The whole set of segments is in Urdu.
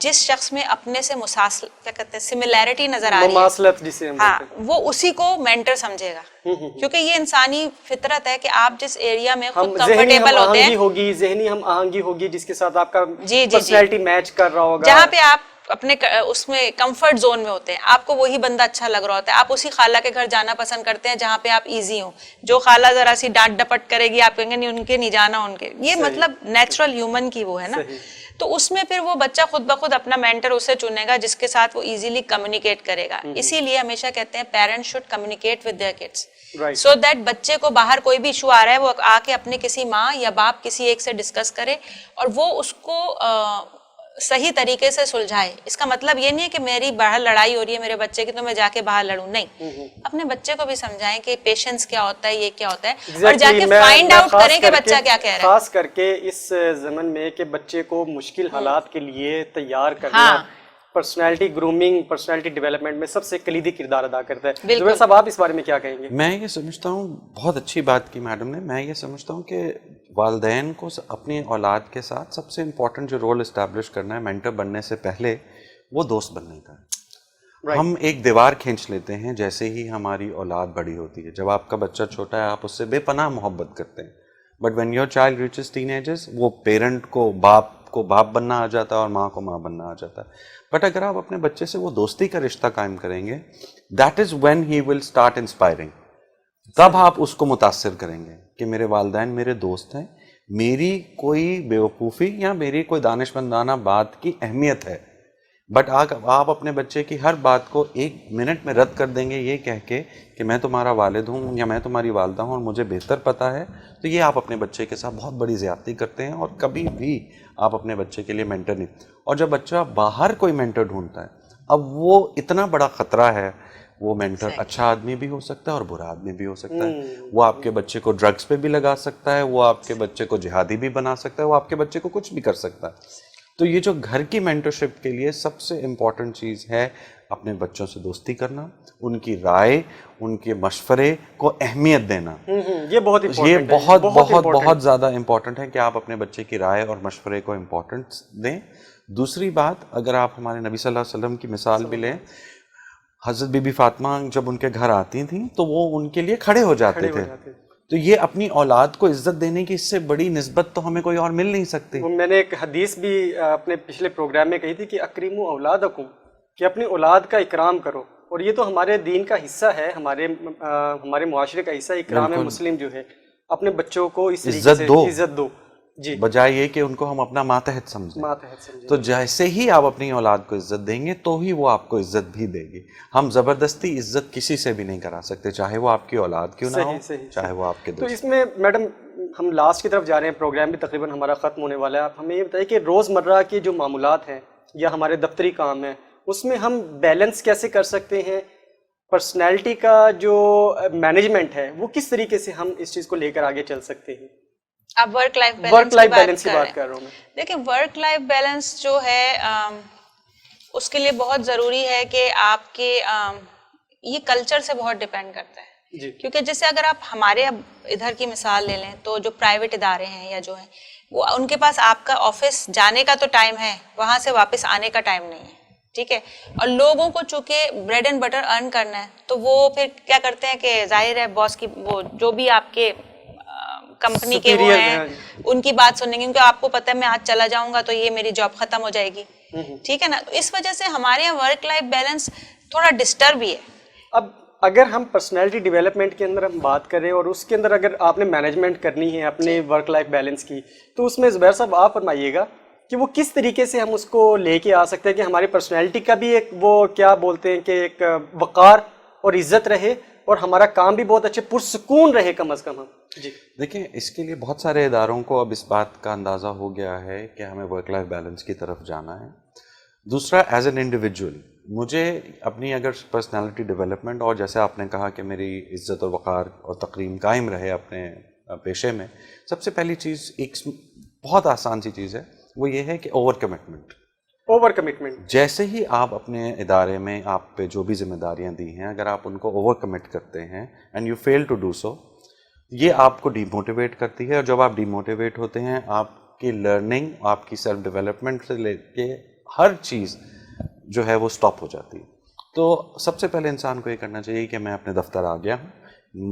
جس شخص میں اپنے سے کیا کہتے ہیں سملیرٹی نظر آ رہی ہے, مماثلت جسے ہم ہاں, وہ اسی کو مینٹر سمجھے گا, کیونکہ یہ انسانی فطرت ہے کہ آپ جس ایریا میں خود کمفرٹیبل ہوتے ہیں, ذہنی ہم آہنگی ہوگی جس کے ساتھ آپ کا جی پرسنالٹی میچ کر رہا ہوگا, جہاں پہ آپ اپنے اس میں کمفرٹ زون میں ہوتے ہیں, آپ کو وہی بندہ اچھا لگ رہا ہوتا ہے, آپ اسی خالہ کے گھر جانا پسند کرتے ہیں جہاں پہ آپ ایزی ہوں. جو خالہ ذرا سی ڈانٹ ڈپٹ کرے گی آپ کہیں گے نہیں ان کے نہیں جانا, ان کے, یہ مطلب نیچرل ہیومن کی وہ ہے نا. تو اس میں پھر وہ بچہ خود بخود اپنا مینٹر اسے چنے گا جس کے ساتھ وہ ایزیلی کمیونیکیٹ کرے گا. اسی لیے ہمیشہ کہتے ہیں parents should communicate with their kids, so that بچے کو باہر کوئی بھی ایشو آ رہا ہے وہ آ کے اپنے کسی ماں یا باپ کسی ایک سے ڈسکس کرے اور وہ اس کو صحیح طریقے سے سلجھائے. اس کا مطلب یہ نہیں ہے کہ میری باہر لڑائی ہو رہی ہے میرے بچے کی تو میں جا کے باہر لڑوں, نہیں, اپنے بچے کو بھی سمجھائیں کہ پیشنس کیا ہوتا ہے, یہ کیا ہوتا ہے, اور جا کے فائنڈ آؤٹ کریں کہ بچہ کیا کہہ رہا ہے. خاص کر کے اس زمن میں کہ بچے کو مشکل حالات کے لیے تیار کرنا پرسنالٹی گرومنگ, پرسنالٹی ڈیولپمنٹ میں سب سے کلیدی کردار ادا کرتا ہے. زبیر صاحب آپ اس بارے میں کیا کہیں گے؟ میں یہ سمجھتا ہوں, بہت اچھی بات کی میڈم نے, میں یہ سمجھتا ہوں کہ والدین کو اپنی اولاد کے ساتھ سب سے امپورٹنٹ جو رول اسٹیبلش کرنا ہے مینٹر بننے سے پہلے, وہ دوست بننے کا ہے. ہم ایک دیوار کھینچ لیتے ہیں جیسے ہی ہماری اولاد بڑی ہوتی ہے. جب آپ کا بچہ چھوٹا ہے آپ اس سے بے پناہ محبت کرتے ہیں, but when your child reaches teen ages وہ پیرنٹ کو باپ بننا آ جاتا ہے اور ماں کو ماں بننا آ جاتا ہے. بٹ اگر آپ اپنے بچے سے وہ دوستی کا رشتہ قائم کریں گے, that is when he will start inspiring. تب آپ اس کو متاثر کریں گے کہ میرے والدین میرے دوست ہیں, میری کوئی بیوقوفی یا میری کوئی دانش مندانہ بات کی اہمیت ہے. بٹ آپ اپنے بچے کی ہر بات کو 1 منٹ میں رد کر دیں گے یہ کہہ کے کہ میں تمہارا والد ہوں یا میں تمہاری والدہ ہوں اور مجھے بہتر پتہ ہے, تو یہ آپ اپنے بچے کے ساتھ بہت بڑی زیادتی کرتے ہیں اور کبھی بھی آپ اپنے بچے کے لیے مینٹر نہیں. اور جب بچہ باہر کوئی مینٹر ڈھونڈتا ہے, اب وہ اتنا بڑا خطرہ ہے, وہ مینٹر اچھا آدمی بھی ہو سکتا ہے اور برا آدمی بھی ہو سکتا ہے. وہ آپ کے بچے کو ڈرگس پہ بھی لگا سکتا ہے, وہ آپ کے بچے کو جہادی بھی بنا سکتا ہے, وہ آپ کے بچے کو کچھ بھی کر سکتا ہے. تو یہ جو گھر کی مینٹرشپ کے لیے سب سے امپورٹنٹ چیز ہے اپنے بچوں سے دوستی کرنا, ان کی رائے, ان کے مشورے کو اہمیت دینا. یہ بہت زیادہ امپورٹنٹ ہے کہ آپ اپنے بچے کی رائے اور مشورے کو امپورٹنس دیں. دوسری بات, اگر آپ ہمارے نبی صلی اللہ علیہ وسلم کی مثال بھی لیں, حضرت بی بی فاطمہ جب ان کے گھر آتی تھیں تو وہ ان کے لیے کھڑے ہو جاتے تھے. تو یہ اپنی اولاد کو عزت دینے کی اس سے بڑی نسبت تو ہمیں کوئی اور مل نہیں سکتی. میں نے ایک حدیث بھی اپنے پچھلے پروگرام میں کہی تھی کہ اکریموا اولادکم, کہ اپنی اولاد کا اکرام کرو. اور یہ تو ہمارے دین کا حصہ ہے, ہمارے معاشرے کا حصہ. اکرام مسلم جو ہے, اپنے بچوں کو اس طریقے سے عزت دو, جی, بجائے یہ کہ ان کو ہم اپنا ماتحت سمجھیں. تو جیسے ہی آپ اپنی اولاد کو عزت دیں گے تو ہی وہ آپ کو عزت بھی دے گی. ہم زبردستی عزت کسی سے بھی نہیں کرا سکتے, چاہے وہ آپ کی اولاد کیوں نہ ہو, چاہے وہ آپ کے دوست. تو اس میں میڈم ہم لاسٹ کی طرف جا رہے ہیں, پروگرام بھی تقریباً ہمارا ختم ہونے والا ہے. آپ ہمیں یہ بتائیے کہ روزمرہ کے جو معمولات ہیں یا ہمارے دفتری کام ہیں اس میں ہم بیلنس کیسے کر سکتے ہیں, پرسنالٹی کا جو مینجمنٹ ہے وہ کس طریقے سے ہم اس چیز کو لے کر آگے چل سکتے ہیں؟ اب ورک لائف بیلنس کی بات کر رہا ہوں میں. دیکھیں ورک لائف بیلنس جو ہے اس کے لیے بہت ضروری ہے کہ آپ کے یہ کلچر سے بہت ڈیپینڈ کرتا ہے, کیونکہ جیسے اگر آپ ہمارے اب ادھر کی مثال لے لیں تو جو پرائیویٹ ادارے ہیں یا جو ہیں وہ ان کے پاس آپ کا آفس جانے کا تو ٹائم ہے, وہاں سے واپس آنے کا ٹائم نہیں ہے, ٹھیک ہے. اور لوگوں کو چونکہ بریڈ اینڈ بٹر ارن کرنا ہے تو وہ پھر کیا کرتے ہیں کہ ظاہر ہے باس کی وہ جو بھی آپ کے کمپنی کے وہ ہیں ان کی بات سنیں گے, کیونکہ آپ کو پتہ ہے میں آج چلا جاؤں گا تو یہ میری جاب ختم ہو جائے گی, ٹھیک ہے نا. تو اس وجہ سے ہمارے یہاں ورک لائف بیلنس تھوڑا ڈسٹرب بھی ہے. اب اگر ہم پرسنالٹی ڈیولپمنٹ کے اندر ہم بات کریں اور اس کے اندر اگر آپ نے مینجمنٹ کرنی ہے اپنے ورک لائف بیلنس کی, تو اس میں زبیر صاحب آپ فرمائیے گا کہ وہ کس طریقے سے ہم اس کو لے کے آ سکتے ہیں کہ ہماری پرسنالٹی کا بھی ایک وہ کیا بولتے ہیں کہ ایک وقار اور عزت رہے اور ہمارا کام بھی بہت اچھے پرسکون رہے کم از کم. ہم جی دیکھیں, اس کے لیے بہت سارے اداروں کو اب اس بات کا اندازہ ہو گیا ہے کہ ہمیں ورک لائف بیلنس کی طرف جانا ہے. دوسرا, ایز این انڈیویجول مجھے اپنی اگر پرسنالٹی ڈیولپمنٹ اور جیسے آپ نے کہا کہ میری عزت اور وقار اور تقریم قائم رہے اپنے پیشے میں, سب سے پہلی چیز ایک بہت آسان سی چیز ہے, وہ یہ ہے کہ اوور کمٹمنٹ. جیسے ہی آپ اپنے ادارے میں آپ پہ جو بھی ذمہ داریاں دی ہیں اگر آپ ان کو اوور کمٹ کرتے ہیں and you fail to do so, یہ آپ کو ڈی موٹیویٹ کرتی ہے. اور جب آپ ڈی موٹیویٹ ہوتے ہیں آپ کی لرننگ, آپ کی سیلف ڈیولپمنٹ سے لے کے ہر چیز جو ہے وہ سٹاپ ہو جاتی ہے. تو سب سے پہلے انسان کو یہ کرنا چاہیے کہ میں اپنے دفتر آ گیا ہوں,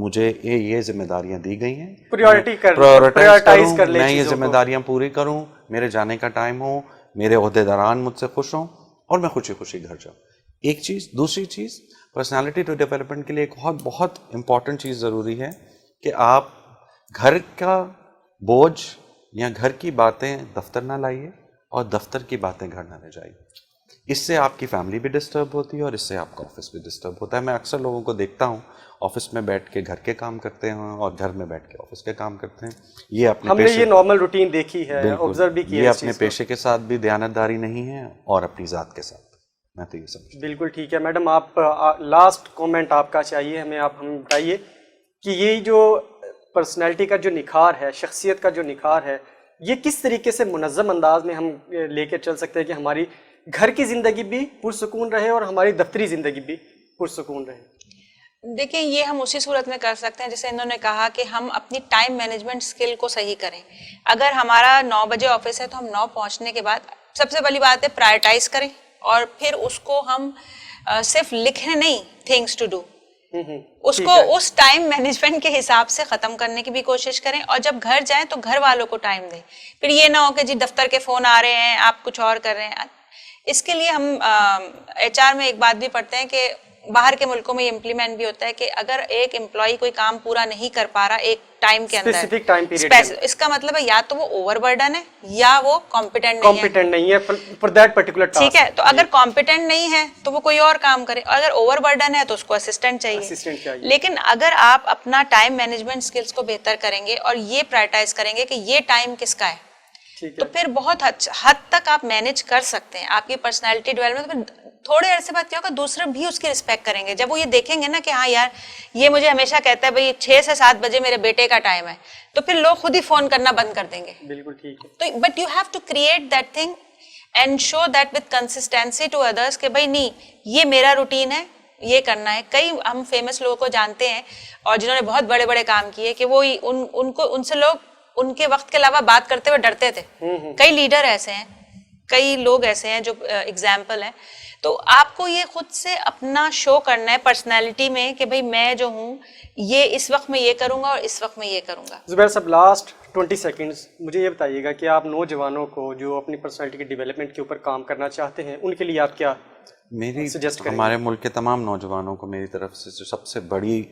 مجھے یہ ذمہ داریاں دی گئی ہیں, پریورٹائز کر لیں, میں یہ ذمہ داریاں پوری کروں, میرے جانے کا ٹائم ہو, میرے عہدیداران مجھ سے خوش ہوں اور میں خوشی خوشی گھر جاؤں. ایک چیز. دوسری چیز, پرسنالٹی ٹو ڈیولپمنٹ کے لیے ایک بہت امپورٹنٹ چیز ضروری ہے کہ آپ گھر کا بوجھ یا گھر کی باتیں دفتر نہ لائیے اور دفتر کی باتیں گھر نہ لے جائیے. اس سے آپ کی فیملی بھی ڈسٹرب ہوتی ہے اور اس سے آپ کا آفس بھی ڈسٹرب ہوتا ہے. میں اکثر لوگوں کو دیکھتا ہوں آفس میں بیٹھ کے گھر کے کام کرتے ہیں اور گھر میں بیٹھ کے آفس کے کام کرتے ہیں. یہ اپنے ہم نے یہ نارمل روٹین دیکھی ہے, آبزرو بھی کیا. یہ اپنے پیشے کے ساتھ بھی دیانتداری نہیں ہے اور اپنی ذات کے ساتھ. میں تو یہ سمجھتا ہوں. بالکل ٹھیک ہے میڈم, آپ لاسٹ کومنٹ آپ کا چاہیے ہمیں, آپ ہمیں بتائیے کہ یہ جو پرسنالٹی کا جو نکھار ہے, شخصیت کا جو نکھار ہے, یہ کس طریقے سے منظم انداز میں ہم لے کے چل سکتے ہیں کہ ہماری گھر کی زندگی بھی پرسکون رہے اور ہماری دفتری زندگی بھی پرسکون رہے. دیکھیں, یہ ہم اسی صورت میں کر سکتے ہیں جیسے انہوں نے کہا کہ ہم اپنی ٹائم مینجمنٹ سکل کو صحیح کریں. اگر ہمارا 9 بجے آفس ہے تو ہم 9 پہنچنے کے بعد سب سے پہلی بات ہے پرائرٹائز کریں, اور پھر اس کو ہم صرف لکھیں نہیں, تھنگس ٹو ڈو, اس کو اس ٹائم مینجمنٹ کے حساب سے ختم کرنے کی بھی کوشش کریں. اور جب گھر جائیں تو گھر والوں کو ٹائم دیں. پھر یہ نہ ہو کہ جی دفتر کے فون آ رہے ہیں, آپ کچھ اور کر رہے ہیں. اس کے لیے ہم ایچ آر میں ایک بات بھی پڑھتے ہیں کہ باہر کے ملکوں میں یہ امپلیمنٹ بھی ہوتا ہے کہ اگر ایک امپلائی کوئی کام پورا نہیں کر پا رہا ایک ٹائم کے اندر, اس کا مطلب ہے یا تو وہ اوور برڈن ہے یا وہ کمپیٹنٹ نہیں ہے فار دیٹ پرٹیکولر ٹاسک. ٹھیک ہے, تو اگر کمپیٹنٹ نہیں ہے تو وہ کوئی اور کام کرے, اگر اوور برڈن ہے تو اس کو اسسٹنٹ چاہیے. لیکن اگر آپ اپنا ٹائم مینجمنٹ اسکلس کو بہتر کریں گے اور یہ پرائرٹائز کریں گے کہ یہ ٹائم کس کا ہے, تو پھر بہت حد تک آپ مینج کر سکتے ہیں. آپ کی پرسنالٹی ڈیولپمنٹ تھوڑے عرصے بعد کیا ہوگا, دوسرے بھی اس کی رسپیکٹ کریں گے. جب وہ یہ دیکھیں گے نا کہ ہاں یار یہ مجھے ہمیشہ کہتا ہے بھائی 6 سے 7 بجے میرے بیٹے کا ٹائم ہے, تو پھر لوگ خود ہی فون کرنا بند کر دیں گے. بالکل ٹھیک ہے. تو but you have to create that thing and show that with consistency to others کہ بھائی نہیں یہ میرا روٹین ہے, یہ کرنا ہے. کئی ہم فیمس لوگوں کو جانتے ہیں اور جنہوں نے بہت بڑے بڑے کام کیے کہ وہ ان سے لوگ ان کے وقت کے علاوہ بات کرتے ہوئے ڈرتے تھے. کئی لیڈر ایسے ہیں, کئی لوگ ایسے ہیں جو ایگزامپل ہیں. تو آپ کو یہ خود سے اپنا شو کرنا ہے پرسنالٹی میں کہ بھئی میں جو ہوں یہ اس وقت میں یہ کروں گا اور اس وقت میں یہ کروں گا. زبیر صاحب, لاسٹ 20 سیکنڈز مجھے یہ بتائیے گا کہ آپ نوجوانوں کو جو اپنی پرسنالٹی کے ڈیولپمنٹ کے اوپر کام کرنا چاہتے ہیں ان کے لیے آپ کیا سجیسٹ کریں گے؟ ہمارے ملک کے تمام نوجوانوں کو میری طرف سے جو سب سے بڑی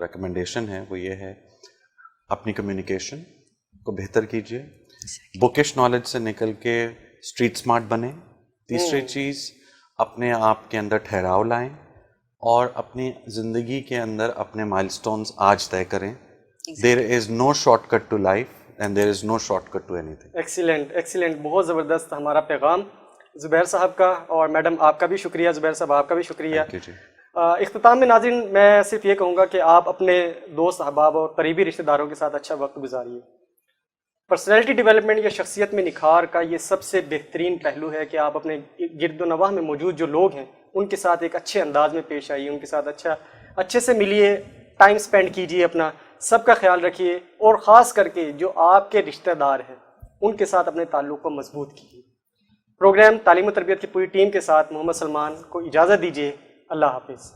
ریکمنڈیشن ہے وہ یہ ہے اپنی کمیونیکیشن کو بہتر کیجیے, بکش نالج سے نکل کے اسٹریٹ اسمارٹ بنیں. تیسری چیز, اپنے آپ کے اندر ٹھہراؤ لائیں اور اپنی زندگی کے اندر اپنے مائل سٹونز آج طے کریں. دیر از نو short cut to life and there is know short cut to any thing. Excellent, بہت زبردست ہمارا پیغام زبیر صاحب کا, اور میڈم آپ کا بھی شکریہ, زبیر صاحب آپ کا بھی شکریہ. اختتام میں ناظرین میں صرف یہ کہوں گا کہ آپ اپنے دوست احباب اور قریبی رشتہ داروں کے ساتھ اچھا وقت گزاریے. پرسنالٹی ڈیولپمنٹ یا شخصیت میں نکھار کا یہ سب سے بہترین پہلو ہے کہ آپ اپنے گرد و نواح میں موجود جو لوگ ہیں ان کے ساتھ ایک اچھے انداز میں پیش آئیے, ان کے ساتھ اچھے سے ملیے, ٹائم سپینڈ کیجیے, اپنا سب کا خیال رکھیے, اور خاص کر کے جو آپ کے رشتہ دار ہیں ان کے ساتھ اپنے تعلق کو مضبوط کیجیے. پروگرام تعلیم و تربیت کی پوری ٹیم کے ساتھ محمد سلمان کو اجازت دیجیے. اللہ حافظ.